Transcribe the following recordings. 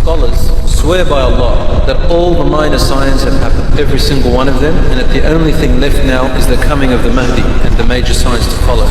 scholars swear by Allah that all the minor signs have happened, every single one of them, and that the only thing left now is the coming of the Mahdi and the major signs to follow.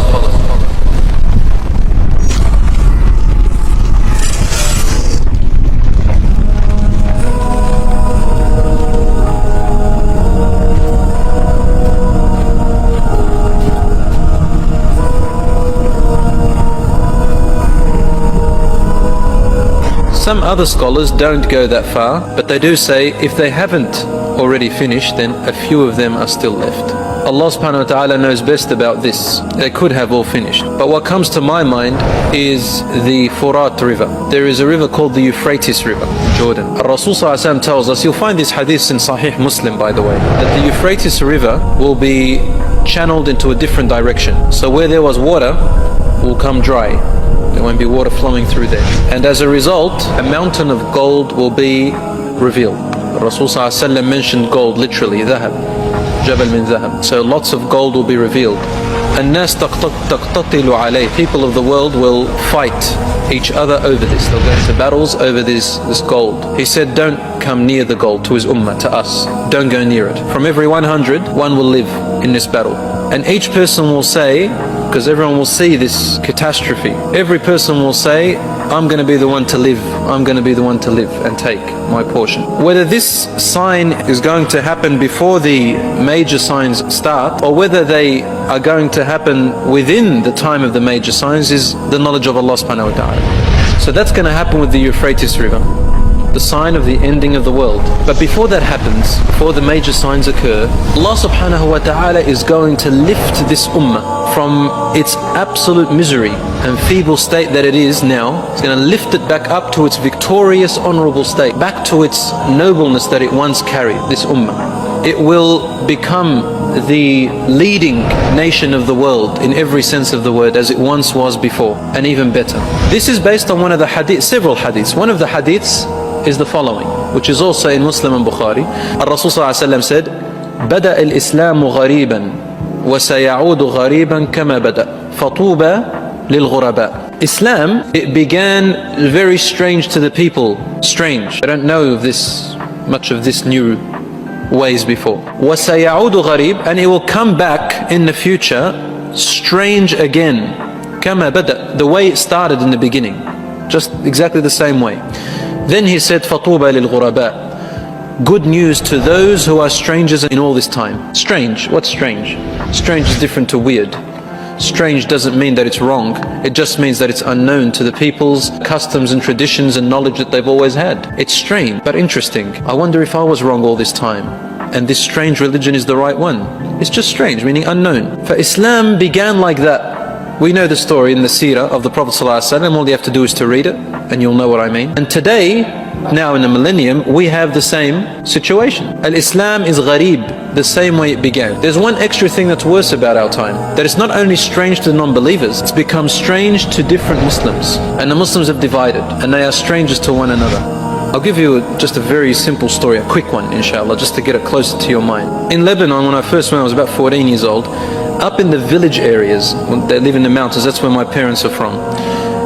Some other scholars don't go that far, but they do say if they haven't already finished, then a few of them are still left. Allah subhanahu wa ta'ala knows best about this. They could have all finished. But what comes to my mind is the Furat river. There is a river called the Euphrates river in Jordan. Rasul sallallahu alaihi wasallam tells us, you'll find this hadith in Sahih Muslim by the way, that the Euphrates river will be channeled into a different direction. So where there was water will come dry. There won't be water flowing through there. And as a result, a mountain of gold will be revealed. Rasul sallallahu alaihi wasallam mentioned gold, literally, dhahab, jabal min dhahab. So lots of gold will be revealed. الناس تقتتل عليه. People of the world will fight each other over this. They'll go into battles over this gold. He said, don't come near the gold, to his ummah, to us. Don't go near it. From every 100, one will live in this battle. And each person will say, because everyone will see this catastrophe, every person will say, I'm going to be the one to live. I'm going to be the one to live and take my portion. Whether this sign is going to happen before the major signs start, or whether they are going to happen within the time of the major signs, is the knowledge of Allah subhanahu wa ta'ala. So that's going to happen with the Euphrates river, the sign of the ending of the world. But before that happens, before the major signs occur, Allah subhanahu wa ta'ala is going to lift this ummah from its absolute misery and feeble state that it is now. It's going to lift it back up to its victorious, honorable state, back to its nobleness that it once carried, this ummah. It will become the leading nation of the world in every sense of the word, as it once was before, and even better. This is based on one of the hadiths, several hadiths. One of the hadiths is the following, which is also in Muslim and Bukhari. Rasul sallallahu alaihi wasallam said, "Bada al-Islamu ghariban, wa sayaudu ghariban kama bada. Fatuba lil-ghuraba." Islam, it began very strange to the people. Strange. They don't know of this, much of this new ways before. Wa sayaudu gharib, and it will come back in the future strange again. Kama bada, the way it started in the beginning, just exactly the same way. Then he said, فَطُوبَى لِلْغُرَبَاء. Good news to those who are strangers in all this time. Strange. What's strange? Strange is different to weird. Strange doesn't mean that it's wrong. It just means that it's unknown to the people's customs and traditions and knowledge that they've always had. It's strange, but interesting. I wonder if I was wrong all this time, and this strange religion is the right one. It's just strange, meaning unknown. For Islam began like that. We know the story in the seerah of the Prophet ﷺ. All you have to do is to read it, and you'll know what I mean. And today, now in the millennium, we have the same situation. Al-Islam is gharib, the same way it began. There's one extra thing that's worse about our time, that it's not only strange to non-believers, it's become strange to different Muslims. And the Muslims have divided, and they are strangers to one another. I'll give you just a very simple story, a quick one inshallah, just to get it closer to your mind. In Lebanon, when I first went, I was about 14 years old. Up in the village areas, they live in the mountains, that's where my parents are from.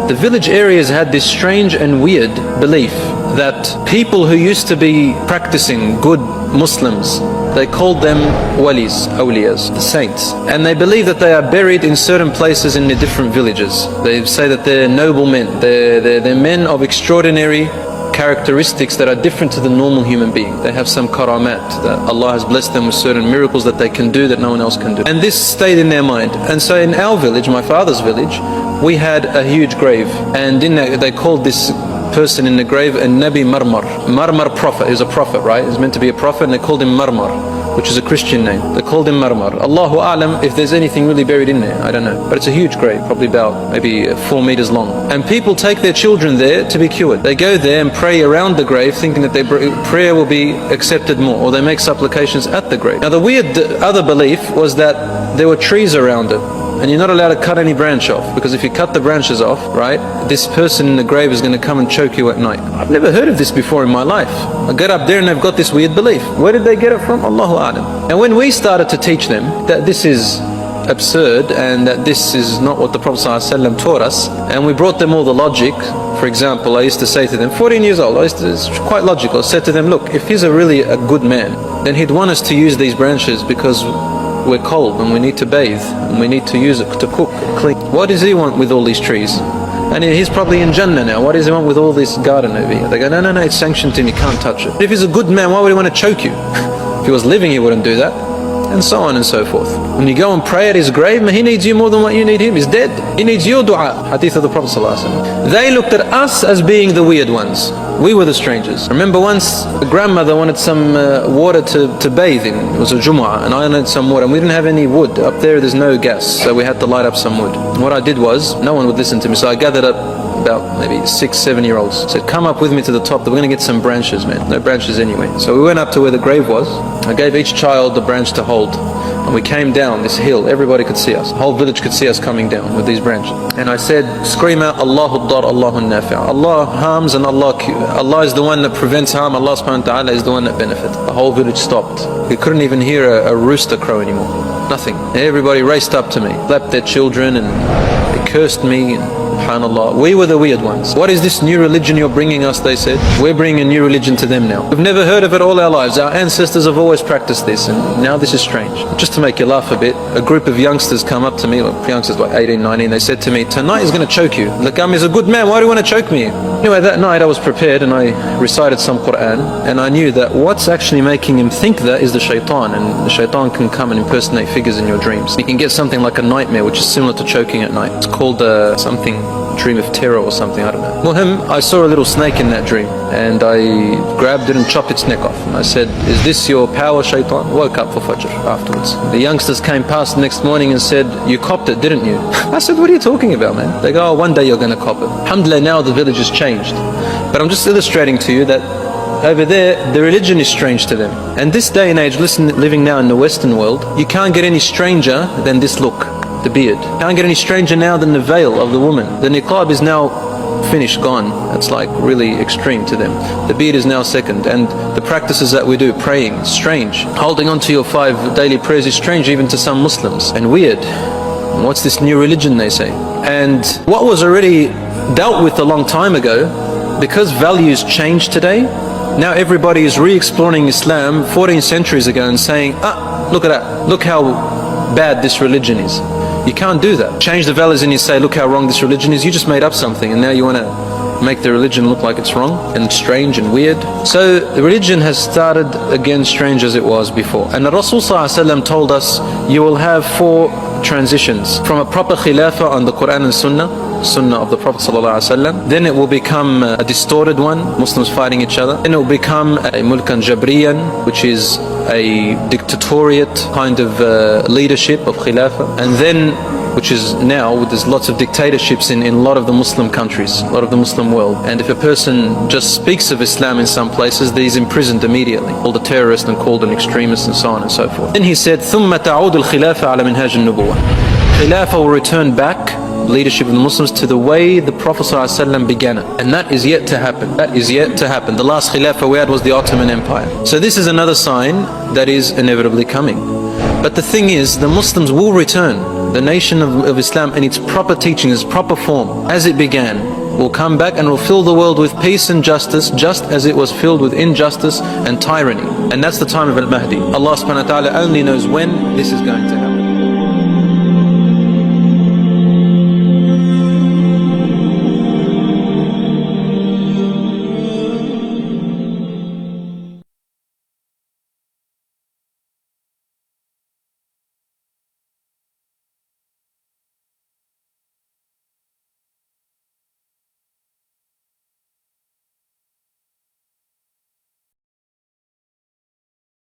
The village areas had this strange and weird belief that people who used to be practicing, good Muslims, they called them walis, awliyas, the saints. And they believe that they are buried in certain places in the different villages. They say that they're noble men, they're men of extraordinary characteristics that are different to the normal human being. They have some karamat, that Allah has blessed them with certain miracles that they can do that no one else can do. And this stayed in their mind. And so in our village, my father's village, we had a huge grave. And in that, they called this person in the grave a Nabi Marmar. Marmar prophet. He's a prophet, right? He's meant to be a prophet, and they called him Marmar, which is a Christian name. They called him Marmar. Allahu A'lam if there's anything really buried in there, I don't know. But it's a huge grave, probably about maybe 4 meters long. And people take their children there to be cured. They go there and pray around the grave, thinking that their prayer will be accepted more, or they make supplications at the grave. Now the weird other belief was that there were trees around it, and you're not allowed to cut any branch off, because if you cut the branches off, right, this person in the grave is going to come and choke you at night. I've never heard of this before in my life. I get up there and they've got this weird belief. Where did they get it from? Allahu A'lam. And when we started to teach them that this is absurd and that this is not what the Prophet ﷺ taught us. And we brought them all the logic. For example, I used to say to them, 14 years old, it's quite logical. I said to them, look, if he's really a good man, then he'd want us to use these branches because we're cold and we need to bathe and we need to use it to cook, clean. What does he want with all these trees? And he's probably in Jannah now. What does he want with all this garden over here? They go, no, it's sanctioned to him, you can't touch it. But if he's a good man, why would he want to choke you? If he was living, he wouldn't do that. And so on and so forth. When you go and pray at his grave, he needs you more than what you need him. He's dead. He needs your dua. Hadith of the Prophet ﷺ. They looked at us as being the weird ones. We were the strangers. Remember once a grandmother wanted some water to bathe in. It was a Jumu'ah and I wanted some water and we didn't have any wood. Up there's no gas, so we had to light up some wood. And what I did was, no one would listen to me, so I gathered up about maybe 6-7-year-olds. Said, come up with me to the top, we're going to get some branches, man. No branches anyway. So we went up to where the grave was. I gave each child a branch to hold. And we came down this hill. Everybody could see us. The whole village could see us coming down with these branches. And I said, scream out, Allahu Dar, Allahu Nafi'. Allah harms and Allah is the one that prevents harm. Allah subhanahu wa ta'ala is the one that benefits. The whole village stopped. We couldn't even hear a rooster crow anymore. Nothing. Everybody raced up to me, slapped their children and they cursed me. SubhanAllah. We were the weird ones. What is this new religion you're bringing us, they said. We're bringing a new religion to them now. We've never heard of it all our lives. Our ancestors have always practiced this and now this is strange. Just to make you laugh a bit, a group of youngsters come up to me, youngsters like 18, 19, they said to me, tonight is going to choke you. Lakam is a good man, why do you want to choke me? Anyway, that night I was prepared and I recited some Quran and I knew that what's actually making him think that is the shaitan, and the shaitan can come and impersonate figures in your dreams. You can get something like a nightmare which is similar to choking at night. It's called something, dream of terror or something, I don't know. Muhim, I saw a little snake in that dream and I grabbed it and chopped its neck off. And I said, is this your power, shaitan? Woke up for Fajr afterwards. The youngsters came past the next morning and said, you copped it, didn't you? I said, what are you talking about, man? They go, oh, one day you're going to cop it. Alhamdulillah, now the village has changed. But I'm just illustrating to you that over there, the religion is strange to them. And this day and age, living now in the Western world, you can't get any stranger than this look, the beard. Can't get any stranger now than the veil of the woman. The niqab is now finished, gone. It's like really extreme to them. The beard is now second, and the practices that we do, praying, strange. Holding on to your 5 daily prayers is strange even to some Muslims, and weird. What's this new religion, they say? And what was already dealt with a long time ago, because values change today, now everybody is re-exploring Islam 14 centuries ago and saying, look at that, look how bad this religion is. You can't do that. Change the values and you say, look how wrong this religion is. You just made up something and now you want to make the religion look like it's wrong and strange and weird. So the religion has started again strange as it was before. And the Rasul ﷺ told us, you will have 4 transitions. From a proper khilafah on the Quran and Sunnah of the Prophet ﷺ. Then it will become a distorted one, Muslims fighting each other. Then it will become a mulkan jabriyan, which is a dictatoriate kind of leadership of khilafah. And then, which is now, there's lots of dictatorships in a lot of the Muslim countries, a lot of the Muslim world. And if a person just speaks of Islam in some places, he's imprisoned immediately, called a terrorist and called an extremist and so on and so forth. Then he said, ثُمَّ تَعُودُ الْخِلَافَ عَلَى مِنْهَاجِ النُّبُوَّةِ. Khilafah will return back, leadership of the Muslims, to the way the Prophet ﷺ began it. And that is yet to happen. That is yet to happen. The last Khilafah we had was the Ottoman Empire. So this is another sign that is inevitably coming. But the thing is, the Muslims will return. The nation of Islam in its proper teaching, its proper form, as it began, will come back and will fill the world with peace and justice, just as it was filled with injustice and tyranny. And that's the time of Al-Mahdi. Allah subhanahu wa ta'ala only knows when this is going to happen.